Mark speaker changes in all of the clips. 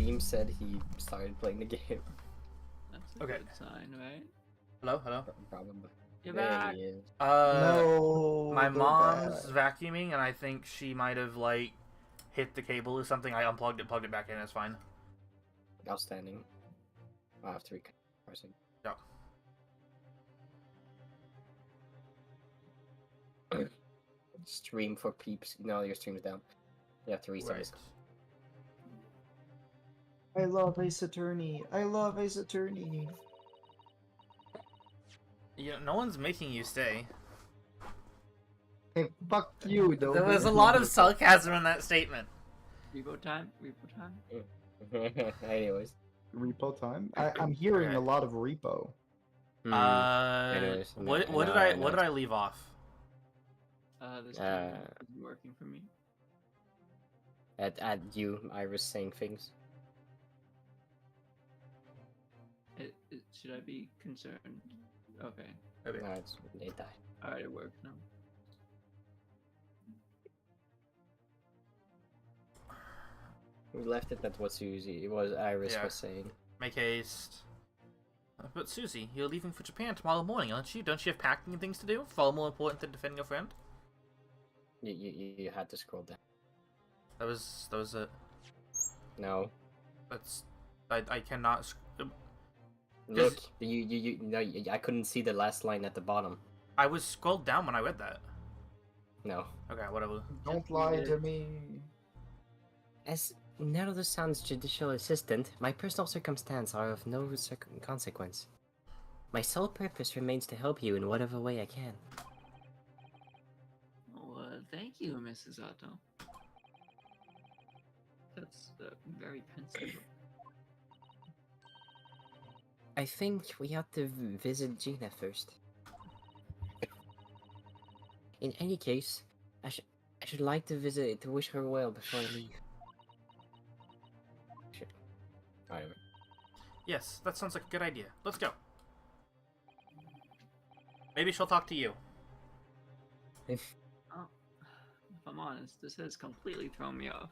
Speaker 1: stream said he started playing the game.
Speaker 2: That's a good sign, right?
Speaker 3: Hello, hello.
Speaker 1: Probably.
Speaker 2: You're
Speaker 1: There
Speaker 2: back.
Speaker 1: he is.
Speaker 4: No.
Speaker 3: My
Speaker 4: they're
Speaker 3: mom's
Speaker 4: bad.
Speaker 3: vacuuming, and I think she might have like hit the cable or something. I unplugged it, plugged it back in. It's fine.
Speaker 1: Outstanding. I have to parsing.
Speaker 3: Yep.
Speaker 1: Stream for peeps. No, your stream's down. You have to reset
Speaker 3: Right.
Speaker 1: this.
Speaker 4: I love Ace Attorney. I love Ace Attorney.
Speaker 3: You know, no one's making you stay.
Speaker 4: Hey, fuck you, though.
Speaker 3: There was a lot of sarcasm in that statement.
Speaker 2: Repo time. Repo time.
Speaker 1: Anyways.
Speaker 4: Repo time? I'm hearing
Speaker 3: Okay.
Speaker 4: a lot of repo.
Speaker 1: Anyways,
Speaker 3: what
Speaker 1: no,
Speaker 3: did
Speaker 1: I
Speaker 3: I what did I leave off?
Speaker 2: This camera isn't working for me.
Speaker 1: At you, Iris saying things.
Speaker 2: Should I be concerned? Okay.
Speaker 3: Okay.
Speaker 1: No, it died.
Speaker 2: Alright, it works now.
Speaker 1: We left it at what Susie. It was Iris
Speaker 3: Yeah.
Speaker 1: was saying.
Speaker 3: Make haste. But Susie, you're leaving for Japan tomorrow morning, aren't you? Don't you have packing and things to do? Far more important than defending a friend.
Speaker 1: You had to scroll down.
Speaker 3: That was it.
Speaker 1: No.
Speaker 3: That's I cannot.
Speaker 1: Look, no, I couldn't see the last line at the bottom.
Speaker 3: I was scrolled down when I read that.
Speaker 1: No.
Speaker 3: Okay, whatever.
Speaker 4: Don't lie to me.
Speaker 1: As Neruda San's judicial assistant, my personal circumstances are of no consequence. My sole purpose remains to help you in whatever way I can.
Speaker 2: Oh, thank you, Mrs. Otto. That's very pensive.
Speaker 1: I think we ought to visit Gina first. In any case, I should like to visit to wish her well before I leave. Alright.
Speaker 3: Yes, that sounds like a good idea. Let's go. Maybe she'll talk to you.
Speaker 2: Oh, if I'm honest, this has completely thrown me off.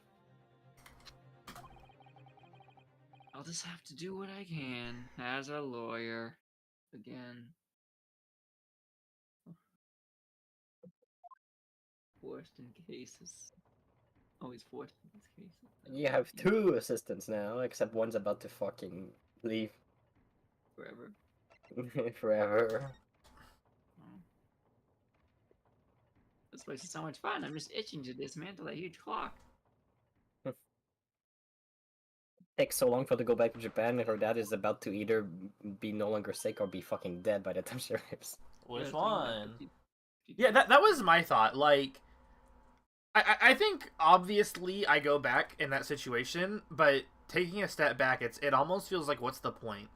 Speaker 2: I'll just have to do what I can as a lawyer. Again. Forced in cases. Always forced in these cases.
Speaker 1: You have 2 assistants now, except one's about to fucking leave.
Speaker 2: Forever.
Speaker 1: Forever.
Speaker 2: Oh. This place is so much fun. I'm just itching to dismantle that huge clock.
Speaker 1: Takes so long for her to go back to Japan, and her dad is about to either be no longer sick or be fucking dead by the time she arrives.
Speaker 3: Which
Speaker 2: Yeah,
Speaker 3: one?
Speaker 2: if
Speaker 3: Yeah, that was my thought. Like, I think obviously I go back in that situation, but taking a step back, it almost feels like, what's the point?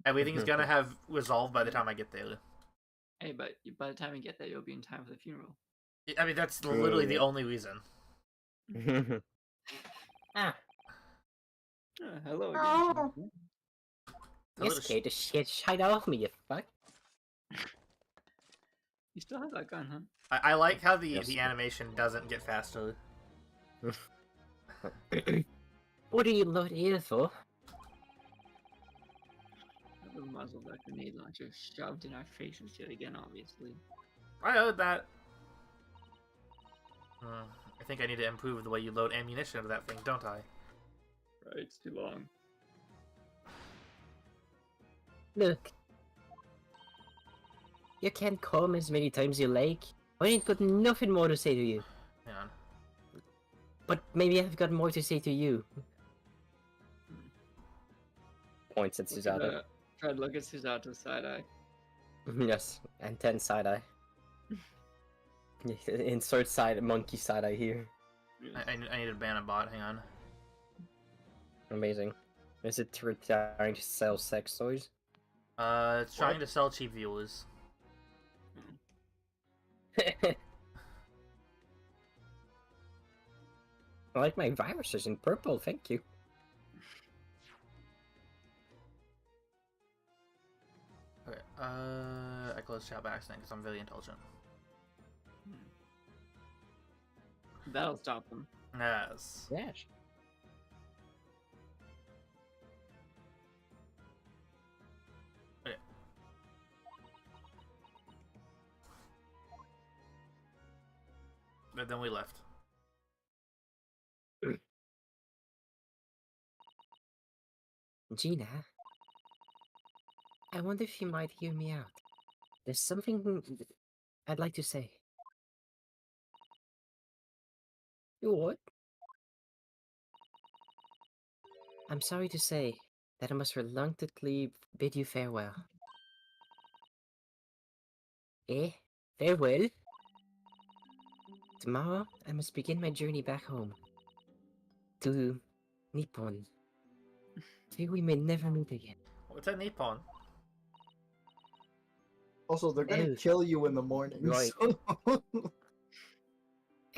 Speaker 3: Everything's gonna have resolved by the time I get there.
Speaker 2: Hey, but by the time you get there, you'll be in time for the funeral.
Speaker 3: I mean, that's literally the only reason.
Speaker 1: Ah,
Speaker 2: Hello again.
Speaker 4: Oh.
Speaker 2: Shinji.
Speaker 1: you scared the shit out of me, you fuck.
Speaker 2: You still have that gun, huh?
Speaker 3: I like how
Speaker 1: Yes.
Speaker 3: the animation doesn't get faster.
Speaker 1: What are you loaded here for?
Speaker 2: The muzzle that grenade launcher shoved in our faces yet again, obviously.
Speaker 3: I heard that. I think I need to improve the way you load ammunition into that thing, don't I?
Speaker 2: Right, it's too long.
Speaker 1: Look. You can come as many times you like. I ain't got nothing more to say to you.
Speaker 3: Hang on.
Speaker 1: But maybe I've got more to say to you. Points at Suzato.
Speaker 2: Try to look at Suzato's side eye.
Speaker 1: Yes, and 10 side eye. Insert monkey side eye here.
Speaker 3: I need to ban a bot, hang on.
Speaker 1: Amazing. Is it trying to sell sex toys?
Speaker 3: It's trying to sell cheap viewers.
Speaker 1: I like my viruses in purple, thank you.
Speaker 3: Okay, I closed chat by accident because I'm very intelligent.
Speaker 2: That'll stop them.
Speaker 3: Yes.
Speaker 1: Yes.
Speaker 3: But then we left.
Speaker 1: Gina, I wonder if you might hear me out. There's something I'd like to say. What? I'm sorry to say that I must reluctantly bid you farewell. Eh? Farewell? Tomorrow, I must begin my journey back home. To Nippon. Fear we may never meet again.
Speaker 3: What's that Nippon?
Speaker 4: Also, they're gonna
Speaker 1: Oh,
Speaker 4: kill you in the morning.
Speaker 1: right.
Speaker 4: So...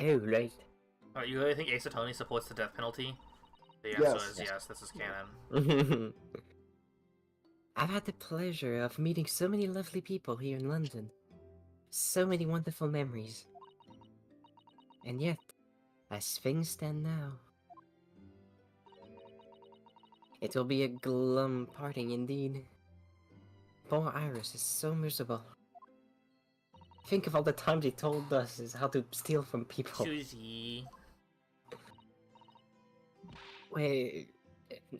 Speaker 1: Oh, right.
Speaker 3: You really think Ace Attorney supports the death penalty? The answer
Speaker 4: Yes.
Speaker 3: is yes, this is canon.
Speaker 1: I've had the pleasure of meeting so many lovely people here in London. So many wonderful memories. And yet, as things stand now, it will be a glum parting indeed. Poor Iris is so miserable. Think of all the times he told us is how to steal from people.
Speaker 3: Susie.
Speaker 1: Well,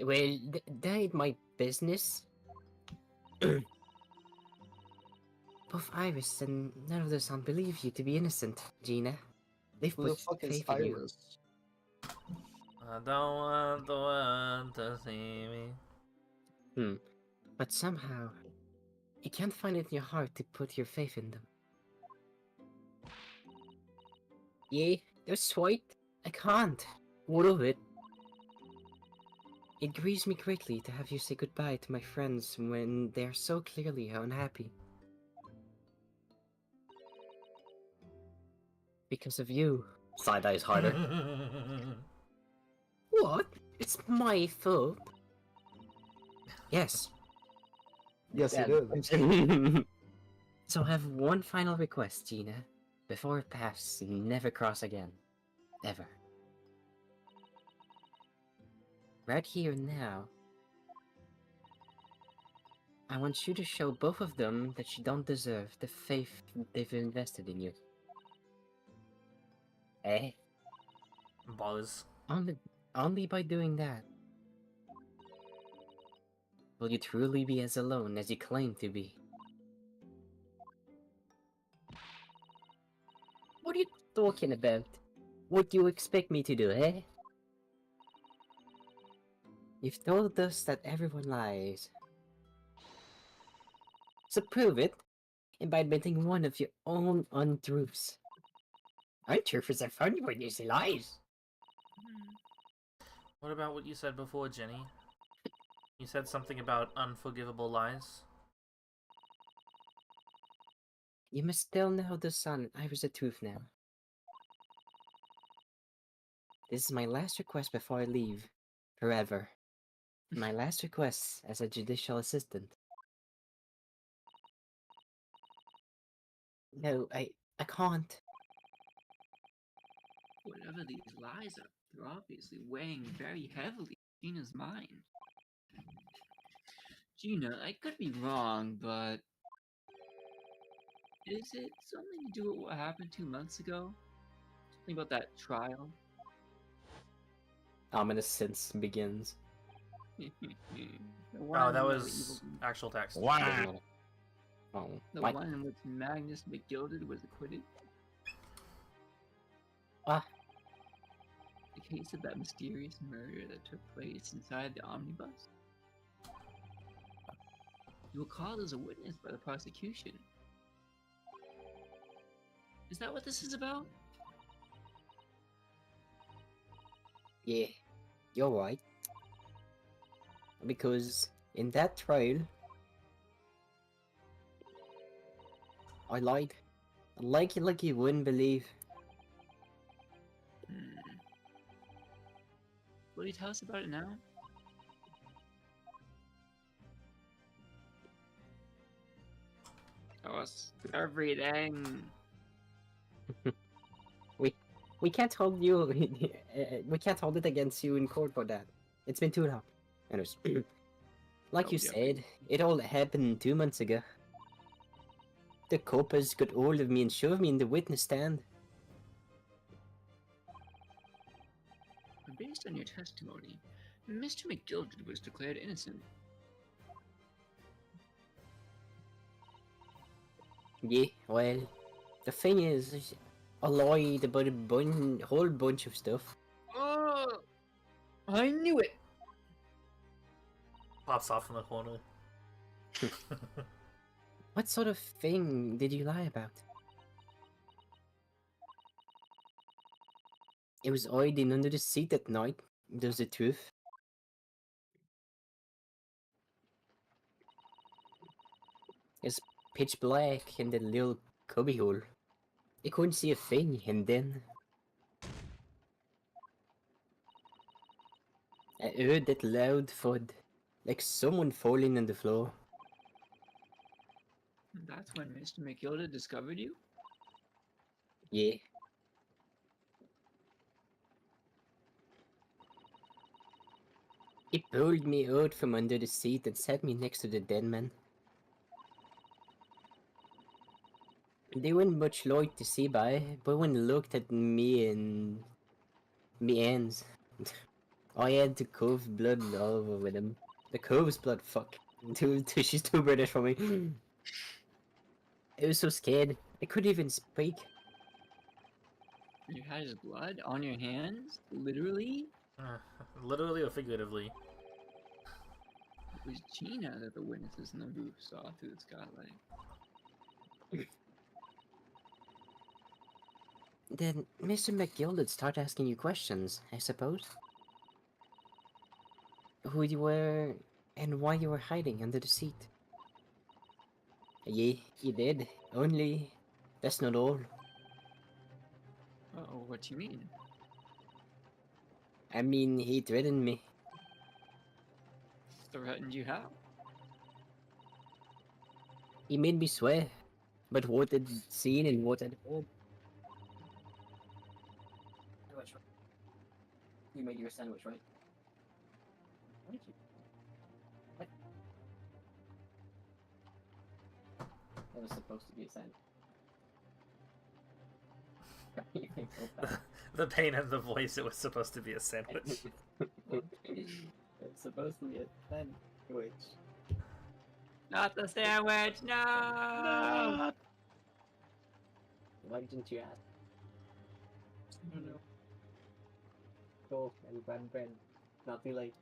Speaker 1: that ain't my business. Both Iris and none of the son believe you to be innocent, Gina. They've
Speaker 4: Who the
Speaker 1: put
Speaker 4: fuck is
Speaker 1: faith in you.
Speaker 4: Iris?
Speaker 3: I don't want the world to see me.
Speaker 1: But somehow, you can't find it in your heart to put your faith in them. Yeah, that's right. I can't. What of it? It grieves me greatly to have you say goodbye to my friends when they are so clearly unhappy. Because of you. Side eyes harder. What? It's my fault. Yes.
Speaker 4: Yes, it is.
Speaker 1: So I have one final request, Gina. Before it pass, never cross again. Ever. Right here and now, I want you to show both of them that you don't deserve the faith they've invested in you. Eh?
Speaker 3: Buzz.
Speaker 1: Only by doing that will you truly be as alone as you claim to be. What are you talking about? What do you expect me to do, eh? You've told us that everyone lies. So prove it, and by admitting one of your own untruths. Untruths are funny when you say lies.
Speaker 3: What about what you said before, Jenny? You said something about unforgivable lies?
Speaker 1: You must tell now the son I was the truth now. This is my last request before I leave. Forever. My last request as a judicial assistant. No, I can't.
Speaker 2: Whatever these lies are, they're obviously weighing very heavily on Gina's mind. Gina, I could be wrong, but is it something to do with what happened 2 months ago? Something about that trial?
Speaker 1: Ominous sense begins.
Speaker 2: The
Speaker 3: Oh,
Speaker 2: one
Speaker 3: that
Speaker 2: where
Speaker 3: was actual text.
Speaker 1: Doesn't matter. Oh,
Speaker 2: the
Speaker 1: what?
Speaker 2: one in which Magnus McGilded was acquitted?
Speaker 1: Ah,
Speaker 2: The case of that mysterious murder that took place inside the omnibus? You were called as a witness by the prosecution. Is that what this is about?
Speaker 1: yeah, you're right. Because in that trial, I lied. Like you wouldn't believe.
Speaker 2: Will you tell us about it now? Tell us everything.
Speaker 1: We can't hold you. We can't hold it against you in court for that. It's been too long. Anyways, like you
Speaker 2: Oh, yeah.
Speaker 1: said, it all happened 2 months ago. The coppers got hold of me and shoved me in the witness stand.
Speaker 2: Based on your testimony, Mr. McGilded was declared innocent.
Speaker 1: Yeah, well, the thing is, I lied about a whole bunch of stuff.
Speaker 2: Oh, I knew it.
Speaker 3: Pops off in the corner.
Speaker 1: What sort of thing did you lie about? It was hiding under the seat at night. There's the truth. It's pitch black in the little cubbyhole. I couldn't see a thing, and then I heard that loud thud, like someone falling on the floor.
Speaker 2: That's when Mr. McGilded discovered you?
Speaker 1: Yeah. He pulled me out from under the seat and sat me next to the dead man. They weren't much light to see by, but when they looked at me and me hands, I had the cove's blood all over with him. The cove's blood, fuck. She's too British for me. I was so scared. I couldn't even speak.
Speaker 2: You had his blood on your hands? Literally?
Speaker 3: Literally or figuratively?
Speaker 2: It was Gina that the witnesses in the booth saw through the skylight.
Speaker 1: Then Mr. McGilded started asking you questions, I suppose. Who you were and why you were hiding under the seat. Yeah, he did. Only that's not all.
Speaker 2: Oh, what do you mean?
Speaker 1: I mean, he threatened me.
Speaker 2: Threatened you how?
Speaker 1: He made me swear, but what I'd seen and what I'd heard. You made your sandwich, right? Thank you. What? That was supposed to be a sandwich.
Speaker 3: The pain in the voice, it was supposed to be a sandwich.
Speaker 1: It's supposed to be a sandwich.
Speaker 2: Not the sandwich, no!
Speaker 1: Why didn't you ask?
Speaker 2: I don't know.
Speaker 1: Go and grab bread. Not too late.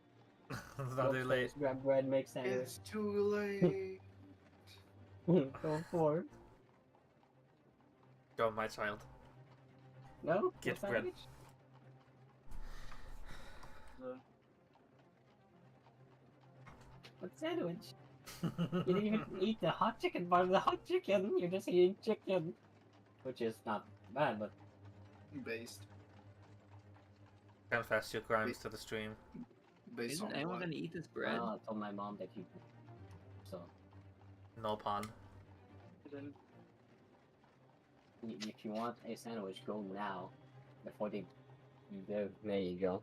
Speaker 3: It's not too late.
Speaker 1: Grab bread, make sandwich.
Speaker 4: It's too late.
Speaker 1: Go for it.
Speaker 3: Go, my child.
Speaker 1: No?
Speaker 3: Get
Speaker 1: No
Speaker 3: bread.
Speaker 1: sandwich? What sandwich? You didn't even eat the hot chicken part of the hot chicken. You're just eating chicken. Which is not bad, but
Speaker 4: Based.
Speaker 3: Confess your crimes to the stream.
Speaker 4: Based
Speaker 2: Isn't
Speaker 4: on
Speaker 2: anyone
Speaker 4: what?
Speaker 2: gonna eat this bread?
Speaker 1: I told my mom that you. So,
Speaker 3: No pun.
Speaker 1: if you want a sandwich, go now. Before they go. There you go.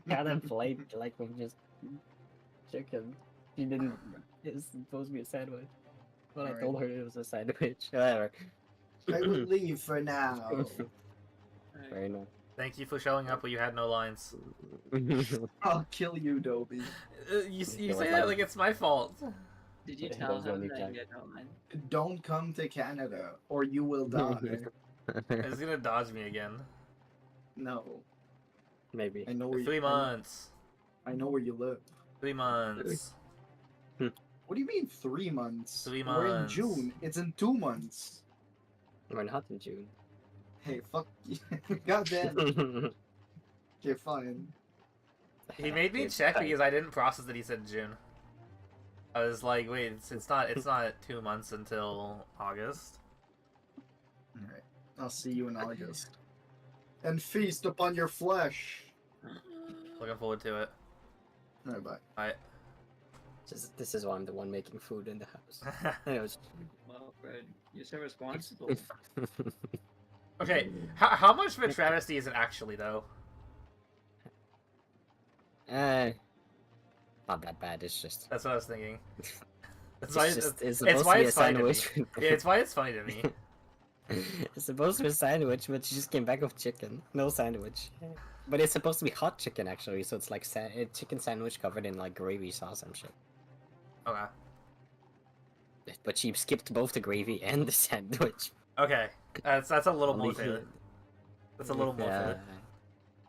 Speaker 1: Kind of played like with just chicken. She didn't. It's supposed to be a sandwich. But I
Speaker 4: Alright.
Speaker 1: told her it was a sandwich. Whatever.
Speaker 4: I will leave for now.
Speaker 2: Alright.
Speaker 1: Fair enough.
Speaker 3: Thank you for showing up, but you had no lines.
Speaker 4: I'll kill you, Dobie.
Speaker 3: You
Speaker 1: was
Speaker 3: say that
Speaker 1: like-
Speaker 3: like it's my fault.
Speaker 2: Did you
Speaker 1: Yeah,
Speaker 2: tell
Speaker 1: those are
Speaker 2: him
Speaker 1: only
Speaker 2: that
Speaker 1: time.
Speaker 2: you had no line?
Speaker 4: Don't come to Canada, or you will die.
Speaker 3: It's gonna dodge me again.
Speaker 4: No,
Speaker 1: Maybe.
Speaker 4: I know where
Speaker 3: 3 months.
Speaker 4: I know where you live.
Speaker 3: 3 months.
Speaker 4: What do you mean 3 months?
Speaker 3: 3
Speaker 4: We're in
Speaker 3: months.
Speaker 4: June. It's in 2 months.
Speaker 1: We're not in June.
Speaker 4: Hey, fuck you. Goddamn. Okay, fine.
Speaker 3: He made me
Speaker 1: It's
Speaker 3: check
Speaker 1: tight.
Speaker 3: because I didn't process that he said June. I was like, wait, it's not 2 months until August.
Speaker 4: Alright. I'll see you in August. And feast upon your flesh.
Speaker 3: Looking forward to it.
Speaker 4: Alright, bye.
Speaker 3: Alright.
Speaker 1: This is why I'm the one making food in the house. Anyways.
Speaker 2: Well, Fred, you're so responsible.
Speaker 3: Okay, how much of a travesty is it actually, though?
Speaker 1: Not that bad. It's just.
Speaker 3: That's what I was thinking. That's
Speaker 1: It's
Speaker 3: why
Speaker 1: just. It's
Speaker 3: it's
Speaker 1: supposed
Speaker 3: why
Speaker 1: to be a
Speaker 3: it's funny to me.
Speaker 1: sandwich.
Speaker 3: Yeah, it's why it's funny to me.
Speaker 1: It's supposed to be a sandwich, but she just came back with chicken. No sandwich. But it's supposed to be hot chicken, actually, so it's like a chicken sandwich covered in, like, gravy sauce and shit.
Speaker 3: Okay.
Speaker 1: But she skipped both the gravy and the sandwich.
Speaker 3: Okay. That's a little
Speaker 1: Only
Speaker 3: more fair. That's a little more fair.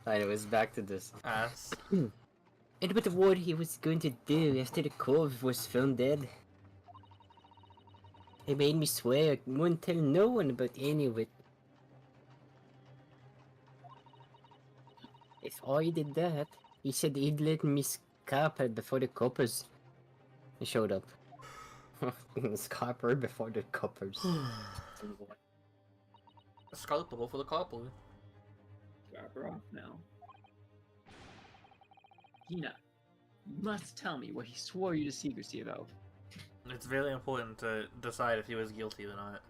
Speaker 1: Anyways, back to this.
Speaker 3: Ass.
Speaker 1: And with what he was going to do after the cove was found dead. He made me swear I wouldn't tell no one about any of it. If I did that, he said he'd let me scarper before the coppers showed up. Scarper before the coppers.
Speaker 3: Scalpable for the couple.
Speaker 2: Drop her off now. Gina, you must tell me what he swore you to secrecy about.
Speaker 3: It's very important to decide if he was guilty or not.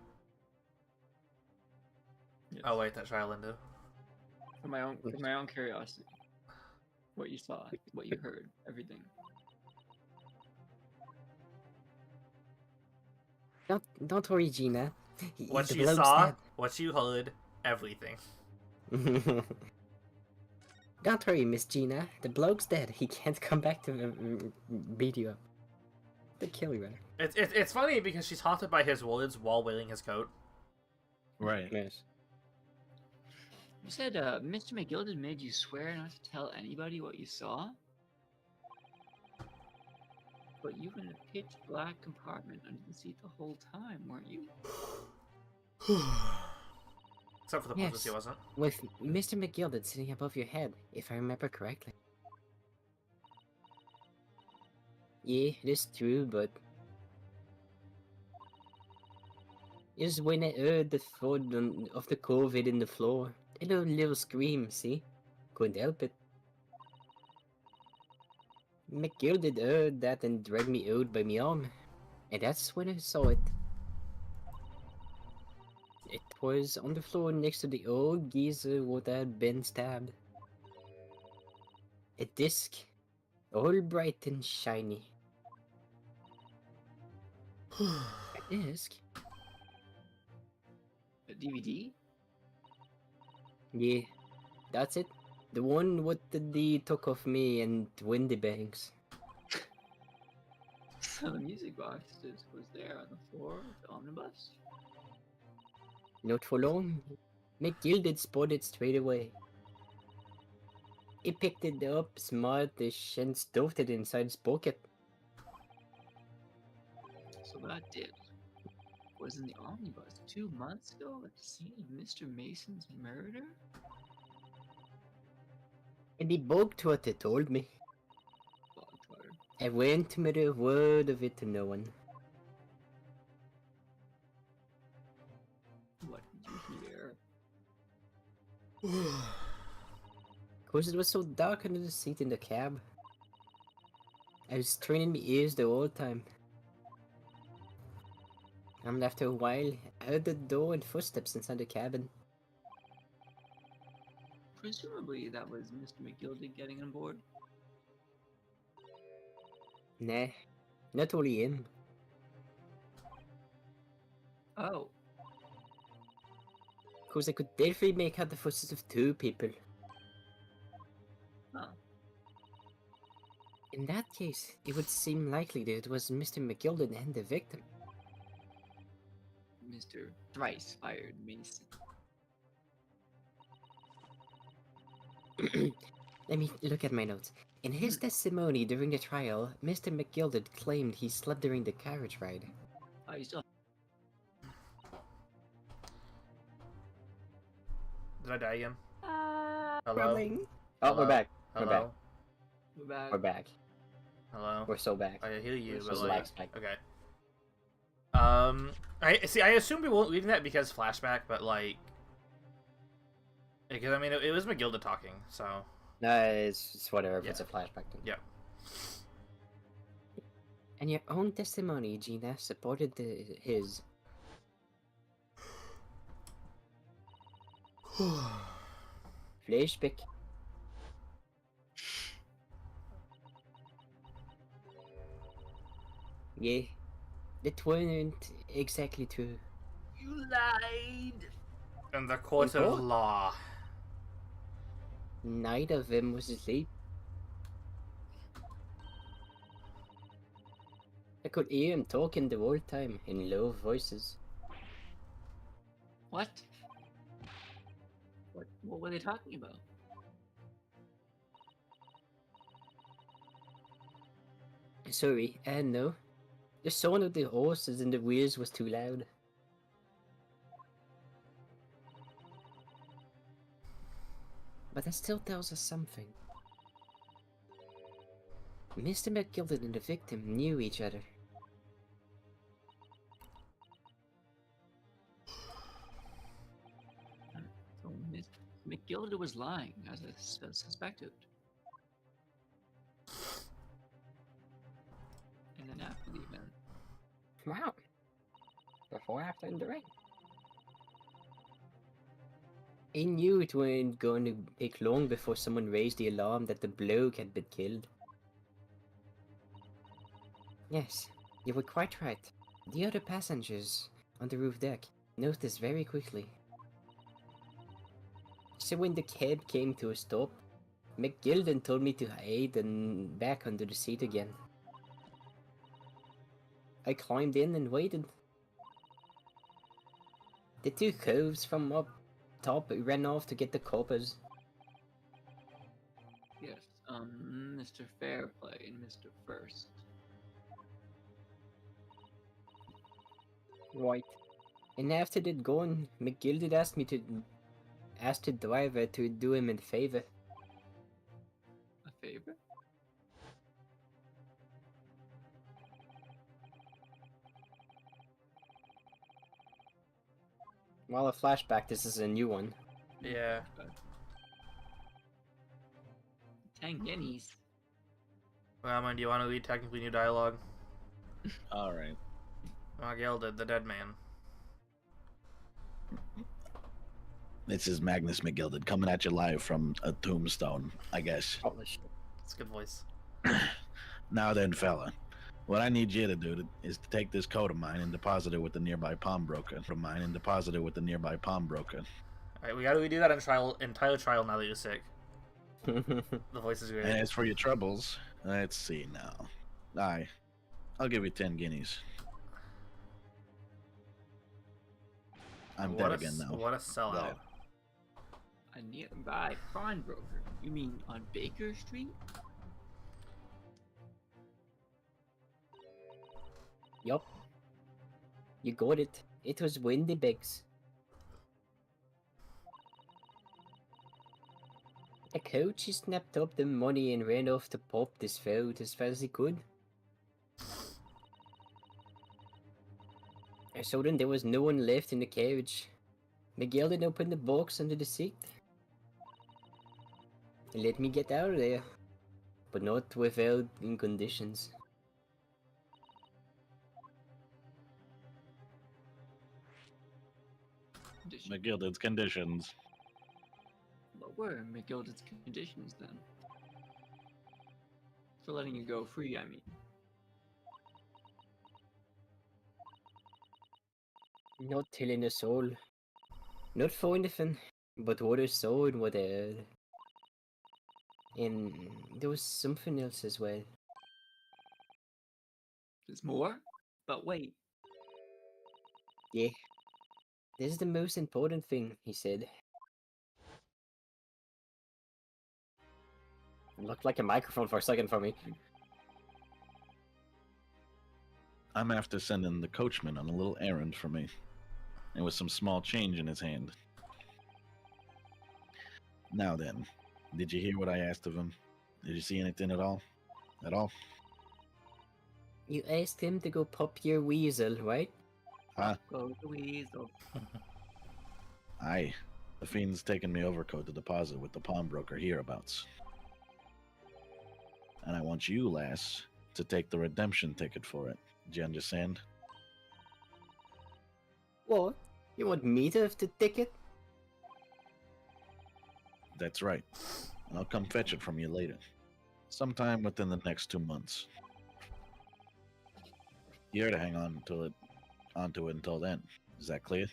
Speaker 2: Yes.
Speaker 3: Oh wait, that's Rylander.
Speaker 2: For my own curiosity. What you saw, what you heard, everything.
Speaker 1: Don't worry, Gina.
Speaker 3: What
Speaker 1: The
Speaker 3: you
Speaker 1: bloke's
Speaker 3: saw,
Speaker 1: dead.
Speaker 3: what you heard, everything.
Speaker 1: Don't worry, Miss Gina. The bloke's dead. He can't come back to beat you up. To kill you, rather.
Speaker 3: It's funny because she's haunted by his words while wearing his coat.
Speaker 5: Right.
Speaker 1: Yes.
Speaker 2: You said Mr. McGilded made you swear not to tell anybody what you saw? But you were in a pitch black compartment under the seat the whole time, weren't you?
Speaker 3: Except for the
Speaker 1: Yes.
Speaker 3: yes. He wasn't.
Speaker 1: With Mr. McGilded sitting above your head, if I remember correctly. Yeah, it is true, but... Just when I heard the thud of the COVID in the floor, I heard a little scream, see? Couldn't help it. McGilded heard that and dragged me out by my arm. And that's when I saw it. It was on the floor next to the old geezer what had been stabbed. A disc, all bright and shiny. A disc?
Speaker 2: A DVD?
Speaker 1: Yeah, that's it. The one what the took off me and Windy Banks.
Speaker 2: So the music box just was there on the floor of the omnibus?
Speaker 1: Not for long. McGilded spotted it straight away. He picked it up smartish and stuffed it inside his pocket.
Speaker 2: So that did was in the omnibus 2 months ago at the scene of Mr. Mason's murder?
Speaker 1: And he bugged what they told me.
Speaker 2: Bogtar.
Speaker 1: I went to murder a word of it to no one.
Speaker 2: What did you hear?
Speaker 1: Cause it was so dark under the seat in the cab. I was straining my ears the whole time. And after a while, I heard the door and footsteps inside the cabin.
Speaker 2: Presumably that was Mr. McGilded getting on board.
Speaker 1: Nah, not only him.
Speaker 2: Oh,
Speaker 1: Cause I could definitely make out the footsteps of 2 people.
Speaker 2: huh.
Speaker 1: In that case, it would seem likely that it was Mr. McGilded and the victim.
Speaker 2: Mr. Thrice fired Mason.
Speaker 1: Let me look at my notes. In his testimony during the trial, Mr. McGilded claimed he slept during the carriage ride.
Speaker 2: Oh, you still.
Speaker 3: Did I die again? Hello?
Speaker 1: Oh,
Speaker 3: Hello?
Speaker 1: we're back.
Speaker 3: Hello?
Speaker 1: We're back.
Speaker 2: We're back.
Speaker 1: We're back.
Speaker 3: Hello?
Speaker 1: We're so back.
Speaker 3: I hear you,
Speaker 2: We're
Speaker 3: but
Speaker 2: so
Speaker 3: like...
Speaker 1: relaxed, Mike.
Speaker 3: Okay. I assume we won't read that because flashback, but like... Because, I mean, it was McGilda talking, so...
Speaker 1: No, it's whatever if
Speaker 3: Yeah.
Speaker 1: it's a flashback thing.
Speaker 3: Yeah.
Speaker 1: And your own testimony, Gina, supported his. Flashback. Yeah, that weren't exactly true.
Speaker 2: You lied.
Speaker 3: In the court
Speaker 1: In
Speaker 3: of
Speaker 1: court?
Speaker 3: law.
Speaker 1: Neither of them was asleep. I could hear him talking the whole time in low voices.
Speaker 2: What? What were they talking about?
Speaker 1: Sorry, no. The sound of the horses and the wheels was too loud. But that still tells us something. Mr. McGilden and the victim knew each other.
Speaker 2: So Miss McGilda was lying, as I suspected. And then after the event,
Speaker 1: Wow. Before, after, and during. He knew it wasn't going to take long before someone raised the alarm that the bloke had been killed. Yes, you were quite right. The other passengers on the roof deck noticed very quickly. So when the cab came to a stop, McGilden told me to hide and back under the seat again. I climbed in and waited. The two coves from up top ran off to get the coppers.
Speaker 2: yes, Mr. Fairplay and Mr. First.
Speaker 1: Right. And after they'd gone, McGilden asked me to ask the driver to do him a favor.
Speaker 2: A favor?
Speaker 1: Well, a flashback, this is a new one.
Speaker 3: Yeah.
Speaker 2: 10 guineas.
Speaker 3: Well, man, do you want to read technically new dialogue?
Speaker 5: Alright.
Speaker 3: Gilded, the dead man.
Speaker 5: This is Magnus McGilded coming at you live from a tombstone, I guess.
Speaker 1: Holy shit.
Speaker 3: It's a good voice.
Speaker 5: Now then, fella, what I need you to do is to take this coat of mine and deposit it with the nearby pawnbroker.
Speaker 3: Alright, we gotta redo that entire trial now that you're sick. The voice is great.
Speaker 5: And as for your troubles, let's see now. I'll give you 10 guineas. I'm
Speaker 3: What
Speaker 5: dead
Speaker 3: a
Speaker 5: again now.
Speaker 3: What a sellout.
Speaker 5: Right.
Speaker 2: A nearby pawnbroker. You mean on Baker Street?
Speaker 1: Yup. You got it. It was Windy Biggs. The coach, he snapped up the money and ran off to pop this out as fast as he could. So then there was no one left in the carriage. Miguel didn't open the box under the seat. He let me get out of there, but not without in conditions.
Speaker 5: McGilded's conditions.
Speaker 2: What were McGilda's conditions then? For letting you go free, I mean.
Speaker 1: Not telling us all. Not for anything, but what I saw and what I heard. And there was something else as well.
Speaker 2: There's more? But wait,
Speaker 1: Yeah. This is the most important thing, he said. It looked like a microphone for a second for me.
Speaker 5: I'm after sending the coachman on a little errand for me, and with some small change in his hand. Now then, did you hear what I asked of him? Did you see anything at all? At all?
Speaker 1: You asked him to go pop your weasel, right?
Speaker 2: go the weasel.
Speaker 5: Aye. The fiend's taken me overcoat to deposit with the pawnbroker hereabouts. And I want you, lass, to take the redemption ticket for it. Do you understand?
Speaker 1: What? You want me to have the ticket?
Speaker 5: That's right. And I'll come fetch it from you later. Sometime within the next 2 months. You're to hang on to it until then. Is that clear?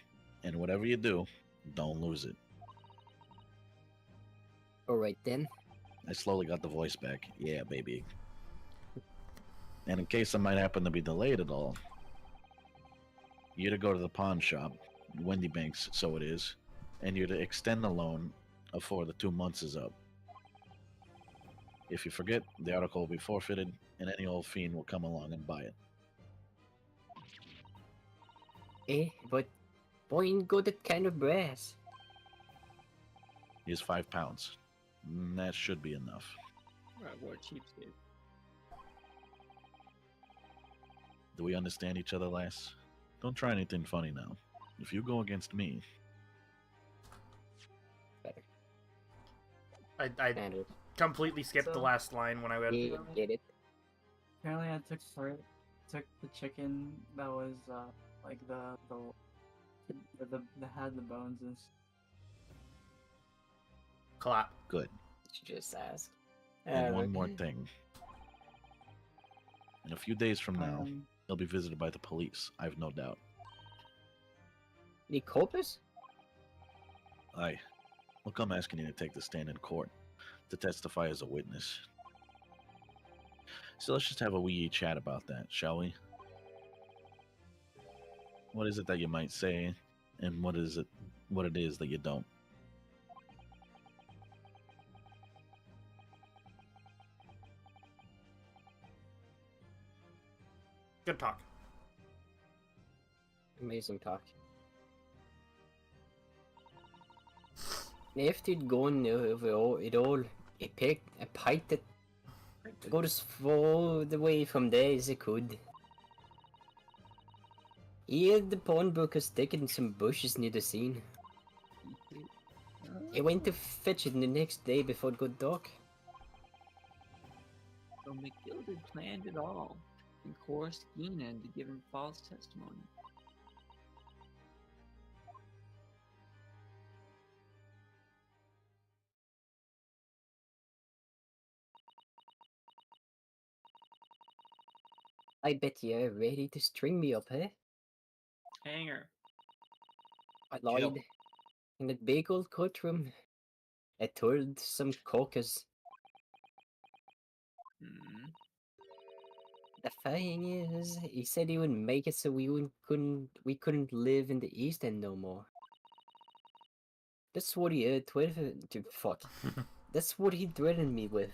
Speaker 5: And whatever you do, don't lose it.
Speaker 1: Alright then.
Speaker 5: I slowly got the voice back. Yeah, baby. And in case I might happen to be delayed at all, you're to go to the pawn shop, Wendy Banks, so it is, and you're to extend the loan before the 2 months is up. If you forget, the article will be forfeited, and any old fiend will come along and buy it.
Speaker 1: But boy ain't got that kind of brass.
Speaker 5: Here's £5. That should be enough.
Speaker 2: Right, what a cheapskate.
Speaker 5: Do we understand each other, lass? Don't try anything funny now. If you go against me,
Speaker 1: Better.
Speaker 3: I
Speaker 1: Standard.
Speaker 3: completely skipped the
Speaker 6: So-
Speaker 3: last line when I read.
Speaker 1: Yeah, get it.
Speaker 6: Apparently, I took the chicken that was like the that had the bones and
Speaker 3: Clap.
Speaker 5: good.
Speaker 1: You just ask.
Speaker 5: And one more thing. In a few days from now, he'll be visited by the police, I've no doubt.
Speaker 1: Any corpus?
Speaker 5: Aye. Look, I'm asking you to take the stand in court, to testify as a witness. So let's just have a wee chat about that, shall we? What is it that you might say, and what it is that you don't?
Speaker 3: Good talk.
Speaker 1: Amazing talk. After you'd gone over it all, it picked a pint that got as far away from there as it could. He had the pawnbroker sticking in some bushes near the scene. He went to fetch it the next day before it got dark.
Speaker 2: So McGill planned it all and coerced Gina into giving false testimony.
Speaker 1: I bet you're ready to string me up, eh?
Speaker 2: Hanger.
Speaker 1: I lied. In that big old courtroom, I told some caucus.
Speaker 2: Hmm.
Speaker 1: The thing is, he said he would make it so we couldn't live in the East End no more. That's what he fuck. That's what he threatened me with.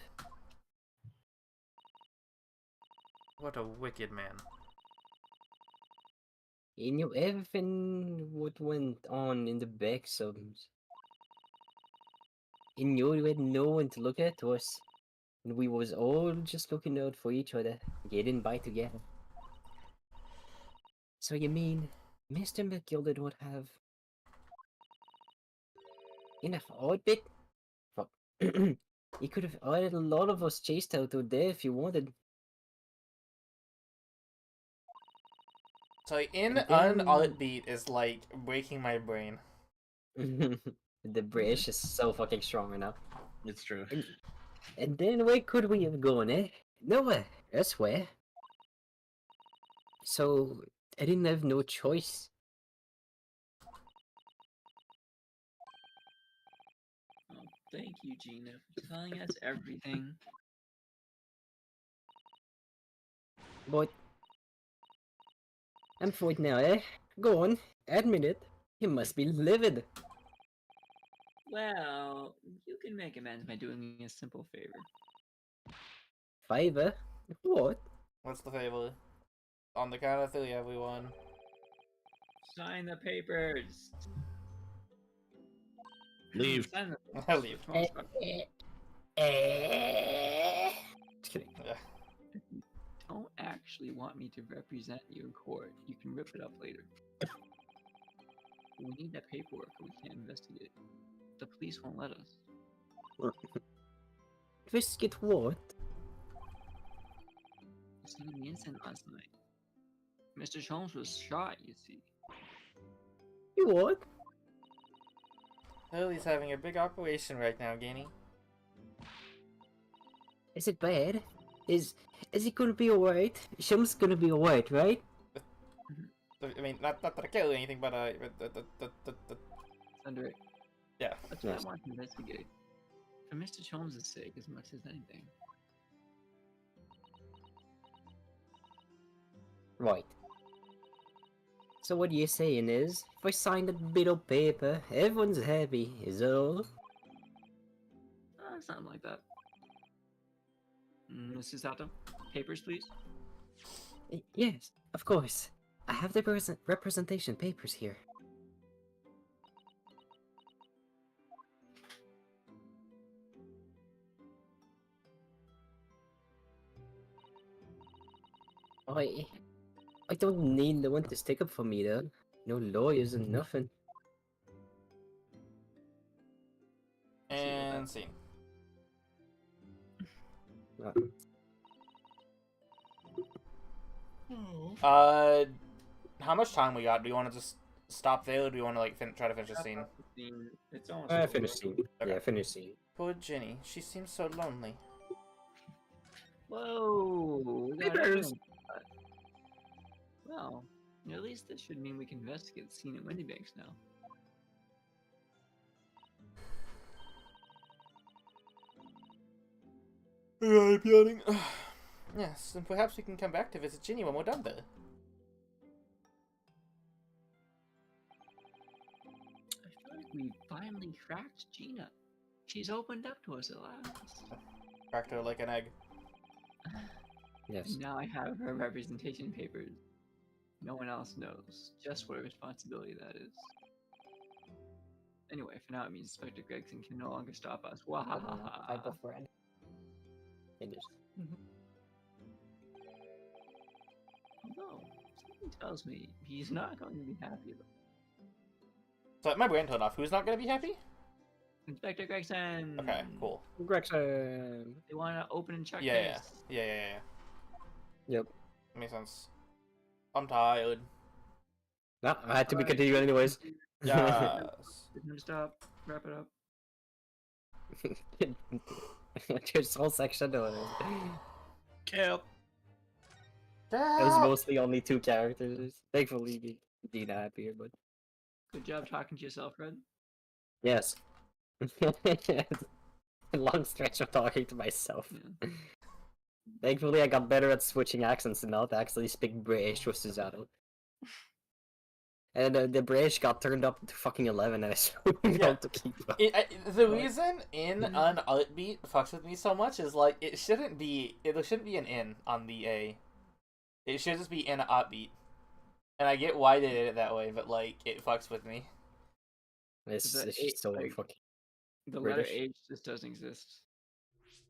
Speaker 3: What a wicked man.
Speaker 1: He knew everything what went on in the back subs. He knew we had no one to look at us. And we was all just looking out for each other, getting by together. So you mean Mr. McGilded would have enough oddbit? Fuck. He could have ordered a lot of us chased out of there if you wanted.
Speaker 3: So in
Speaker 1: And then-
Speaker 3: unbeat is like breaking my brain.
Speaker 1: The British is so fucking strong enough.
Speaker 5: It's true.
Speaker 1: And then where could we have gone, eh? Nowhere, I swear. So, I didn't have no choice.
Speaker 2: Oh, thank you, Gina, for telling us everything.
Speaker 1: But I'm for it now, eh? Go on, admit it. You must be livid.
Speaker 2: Well, you can make amends by doing me a simple favor.
Speaker 1: Favor? What?
Speaker 3: What's the favor? On the count of 3, everyone.
Speaker 2: Sign the papers.
Speaker 5: Leave.
Speaker 2: Sign the
Speaker 3: I leave.
Speaker 2: Come on, Scott.
Speaker 1: Just kidding.
Speaker 3: Yeah.
Speaker 2: Don't actually want me to represent you in court. You can rip it up later. We need that paperwork or we can't investigate. The police won't let us.
Speaker 1: Investigate what?
Speaker 2: You seen the incident last night. Mr. Jones was shot, you see.
Speaker 1: You what?
Speaker 3: Hurley's having a big operation right now, Guinea.
Speaker 1: Is it bad? Is it gonna be alright? Shum's gonna be alright, right?
Speaker 3: I mean, not that I kill anything, but
Speaker 2: Under it.
Speaker 3: yeah.
Speaker 2: That's what
Speaker 1: Yes.
Speaker 2: I want to investigate. For Mr. Jones' sake, as much as anything.
Speaker 1: Right. So what you're saying is, if I sign that bit of paper, everyone's happy, is that all?
Speaker 2: Something like that. Mrs. Sato, papers, please.
Speaker 1: Yes, of course. I have the representation papers here. I don't need no one to stick up for me though. No lawyers and nothing.
Speaker 3: And scene. How much time we got? Do you want to just stop there, or do you want to like try to finish the scene?
Speaker 2: It's almost.
Speaker 1: I
Speaker 2: over.
Speaker 1: finished scene.
Speaker 3: Okay.
Speaker 1: Yeah, finished scene.
Speaker 3: Poor Ginny. She seems so lonely.
Speaker 2: Whoa! We got
Speaker 1: Papers.
Speaker 2: everyone. Well, at least this should mean we can investigate the scene at Windybanks now.
Speaker 3: I'm yawning. Yes, and perhaps we can come back to visit Ginny when we're done there.
Speaker 2: I feel like we finally cracked Gina. She's opened up to us at last.
Speaker 3: Cracked her like an egg.
Speaker 1: Yes.
Speaker 2: And now I have her representation papers. No one else knows just what a responsibility that is. Anyway, for now it means Inspector Gregson can no longer stop us. Wahahaha.
Speaker 1: Type of friend. Finished.
Speaker 2: Although, something tells me he's not going to be happy about
Speaker 3: So my brain turned off. Who's not gonna be happy?
Speaker 2: Inspector Gregson!
Speaker 3: Okay, cool.
Speaker 1: Gregson.
Speaker 2: They want to open and check
Speaker 3: Yeah.
Speaker 2: this.
Speaker 1: Yep.
Speaker 3: Makes sense. I'm tired.
Speaker 1: No, I had to be continued anyways.
Speaker 3: Yes.
Speaker 2: Get him to stop. Wrap it up.
Speaker 1: There's a whole section on it.
Speaker 5: Kill.
Speaker 1: It was mostly only 2 characters. Thankfully, Dina happier, but
Speaker 2: Good job talking to yourself, Fred.
Speaker 1: yes. A long stretch of talking to myself.
Speaker 2: Yeah.
Speaker 1: Thankfully, I got better at switching accents and now to actually speak British with Susanna. And the British got turned up to fucking 11 and I still don't to keep up.
Speaker 3: The reason in an beat fucks with me so much is like it shouldn't be an in on the A. It should just be in an beat. And I get why they did it that way, but like it fucks with me.
Speaker 1: It's
Speaker 2: The
Speaker 1: just so
Speaker 2: like,
Speaker 1: fucking.
Speaker 2: The
Speaker 1: British.
Speaker 2: letter H just doesn't exist.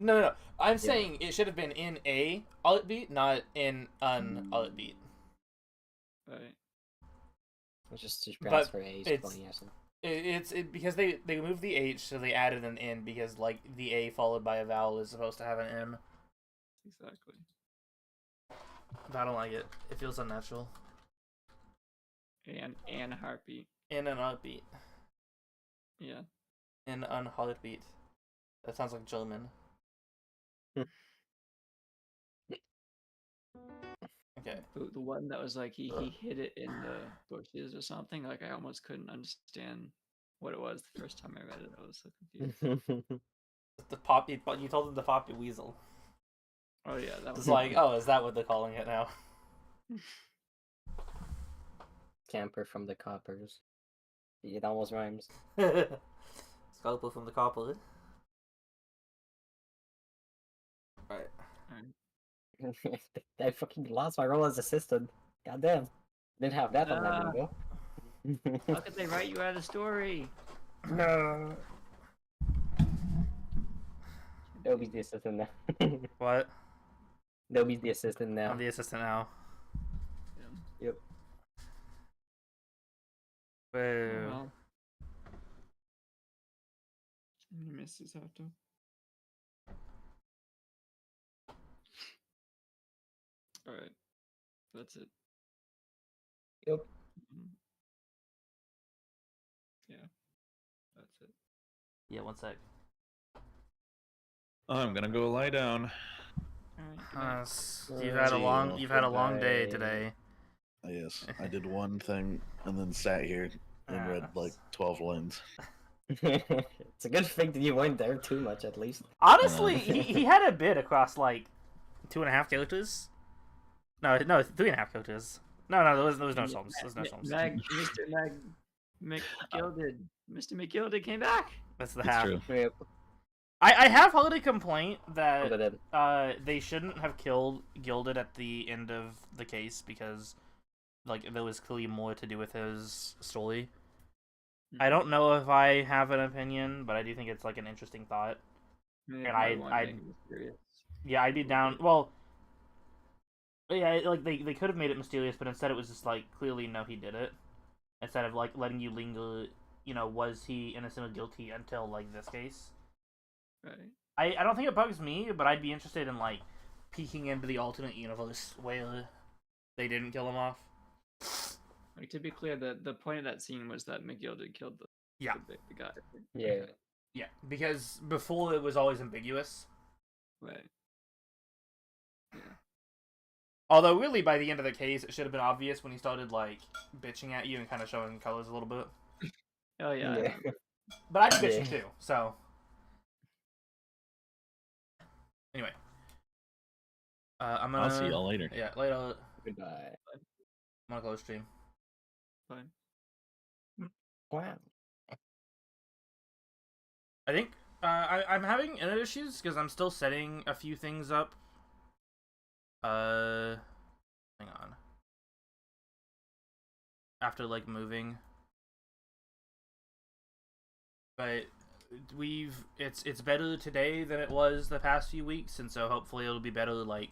Speaker 3: No. I'm saying it should have been in a beat, not in an beat.
Speaker 2: Right.
Speaker 1: It's just
Speaker 3: But
Speaker 1: pronounced for A's
Speaker 3: it's-
Speaker 1: funny, isn't
Speaker 3: It's because they removed the H, so they added an in because like the A followed by a vowel is supposed to have an M.
Speaker 2: Exactly.
Speaker 3: But I don't like it. It feels unnatural.
Speaker 2: And heartbeat.
Speaker 3: In an beat.
Speaker 2: Yeah.
Speaker 3: In an heartbeat. That sounds like German. Okay.
Speaker 2: The one that was like he hid it in the bushes or something. Like I almost couldn't understand what it was the first time I read it. I was so confused.
Speaker 1: it?
Speaker 3: The poppy, but you told them the poppy weasel.
Speaker 2: Oh yeah, that
Speaker 3: It's
Speaker 2: was
Speaker 3: like, oh, is that what they're calling it now?
Speaker 1: Camper from the coppers. It almost rhymes.
Speaker 3: Scalpel from the copper. Right.
Speaker 1: I fucking lost my role as assistant. Goddamn. Didn't have that on that
Speaker 2: How
Speaker 1: window.
Speaker 2: could they write you out a story?
Speaker 1: No. Dobby's the assistant now.
Speaker 3: What?
Speaker 1: Dobby's the assistant now.
Speaker 3: I'm the assistant now.
Speaker 1: Yep.
Speaker 2: Oh,
Speaker 3: Whoa.
Speaker 2: well. Mrs. Sato. Alright. That's it.
Speaker 1: Yep.
Speaker 2: Mhm. Yeah. That's it.
Speaker 3: Yeah, one sec.
Speaker 5: I'm gonna go lie down.
Speaker 2: Alright.
Speaker 3: You've had a long
Speaker 5: Gee,
Speaker 3: day
Speaker 1: goodbye.
Speaker 3: today.
Speaker 5: Yes, I did one thing and then sat here and read like 12 lines.
Speaker 1: It's a good thing that you weren't there too much, at least.
Speaker 3: Honestly, he had a bit across like 2.5 characters. No, 3.5 characters. No, there was no storms. There was no storms.
Speaker 2: Mr. McGilded came back.
Speaker 3: That's the
Speaker 5: It's
Speaker 3: half.
Speaker 5: true.
Speaker 1: Yep.
Speaker 3: I have heard a complaint
Speaker 1: But
Speaker 3: that
Speaker 1: then,
Speaker 3: they shouldn't have killed Gilded at the end of the case because like there was clearly more to do with his story. I don't know if I have an opinion, but I do think it's like an interesting thought.
Speaker 2: And
Speaker 3: Yeah, I'd be down. Well, yeah, like they could have made it mysterious, but instead it was just like clearly no, he did it. Instead of like letting you linger, was he innocent or guilty until like this case?
Speaker 2: Right.
Speaker 3: I don't think it bugs me, but I'd be interested in like peeking into the alternate universe where they didn't kill him off.
Speaker 2: Like, to be clear, the point of that scene was that McGilded killed the guy.
Speaker 1: yeah.
Speaker 2: Okay.
Speaker 3: Yeah, because before it was always ambiguous.
Speaker 2: Right. Yeah.
Speaker 3: Although really by the end of the case it should have been obvious when he started like bitching at you and kind of showing colors a little bit.
Speaker 2: Oh yeah.
Speaker 1: Yeah.
Speaker 3: But I'd be bitching
Speaker 1: Yeah.
Speaker 3: too, so anyway. I'm gonna
Speaker 5: I'll see y'all later.
Speaker 3: Yeah, later.
Speaker 1: Goodbye.
Speaker 3: I'm gonna close stream.
Speaker 2: Fine.
Speaker 1: Wow.
Speaker 3: I think I'm having internet issues because I'm still setting a few things up. Hang on. After like moving, but it's better today than it was the past few weeks, and so hopefully it'll be better like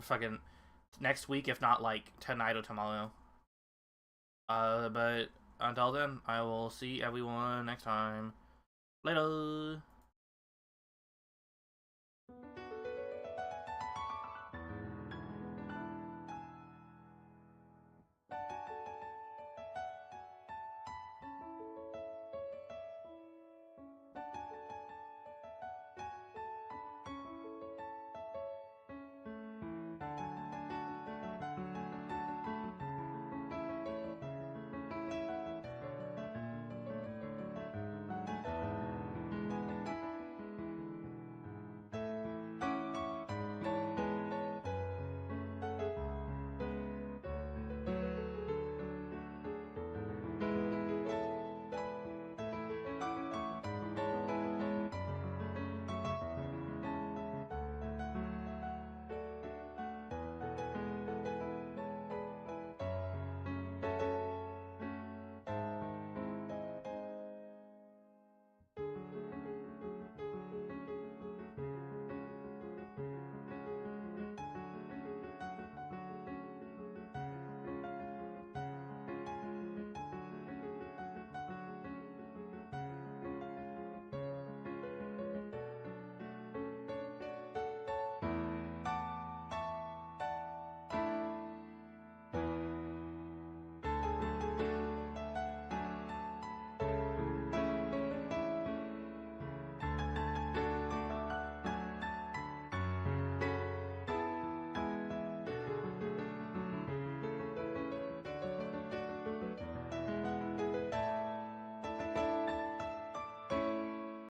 Speaker 3: fucking next week, if not like tonight or tomorrow. But until then, I will see everyone next time. Later.